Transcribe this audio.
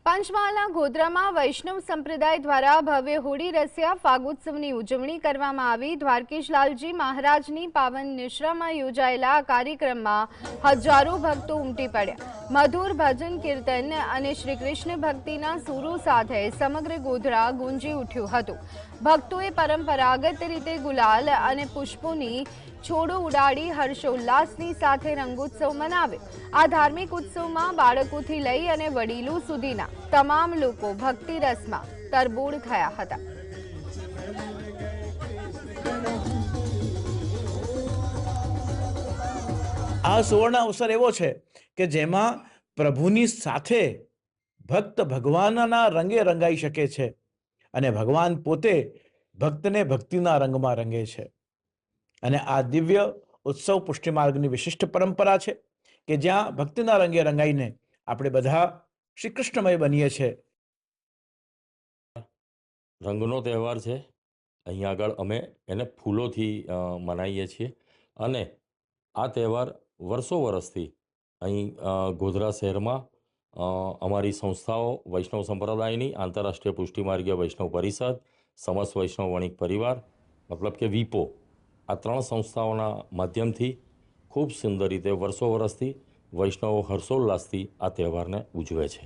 પંચમહાલના ગોધરામાં વૈષ્ણવ સંપ્રદાય દ્વારા ભવ્ય હોળી રસિયા ફાગોત્સવની ઉજવણી કરવામાં આવી। દ્વારકેશ લાલજી મહારાજની પાવન નિશ્રામાં યોજાયેલા આ કાર્યક્રમમાં હજારો ભક્તો ઉમટી પડ્યા। મધુર ભજન કીર્તન અને શ્રી કૃષ્ણ ભક્તિના સૂરો સાથે સમગ્ર ગોધરા ગુંજી ઉઠ્યું હતું। ભક્તોએ પરંપરાગત રીતે ગુલાલ અને પુષ્પોની છોડો ઉડાડી હર્ષોલ્લાસની સાથે રંગોત્સવ મનાવ્યો। આ ધાર્મિક ઉત્સવમાં બાળકોથી લઈ અને વડીલો સુધીના તમામ લોકો ભક્તિ રસમાં તરબોળ થયા હતા। આ સુવર્ણ અવસર એવો છે કે જેમાં પ્રભુની સાથે ભક્ત ભગવાનના રંગે રંગાઈ શકે છે અને ભગવાન પોતે ભક્તને ભક્તિના રંગમાં રંગે છે। અને આ દિવ્ય ઉત્સવ પુષ્ટિ માર્ગની વિશિષ્ટ પરંપરા છે કે જ્યાં ભક્તિના રંગે રંગાઈને આપણે બધા શ્રી કૃષ્ણમય બનીએ છીએ। રંગનો તહેવાર છે। અહીં આગળ અમે એને ફૂલોથી મનાવીએ છીએ અને આ તહેવાર વર્ષો વર્ષથી અહીં ગોધરા શહેરમાં અમારી સંસ્થાઓ વૈષ્ણવ સંપ્રદાયની આંતરરાષ્ટ્રીય પુષ્ટિમાર્ગીય વૈષ્ણવ પરિષદ, સમસ્ત વૈષ્ણવ વણિક પરિવાર મતલબ કે વીપો, આ ત્રણ સંસ્થાઓના માધ્યમથી ખૂબ સુંદર રીતે વર્ષો વર્ષથી વૈષ્ણવો હર્ષોલ્લાસથી આ તહેવારને ઉજવે છે।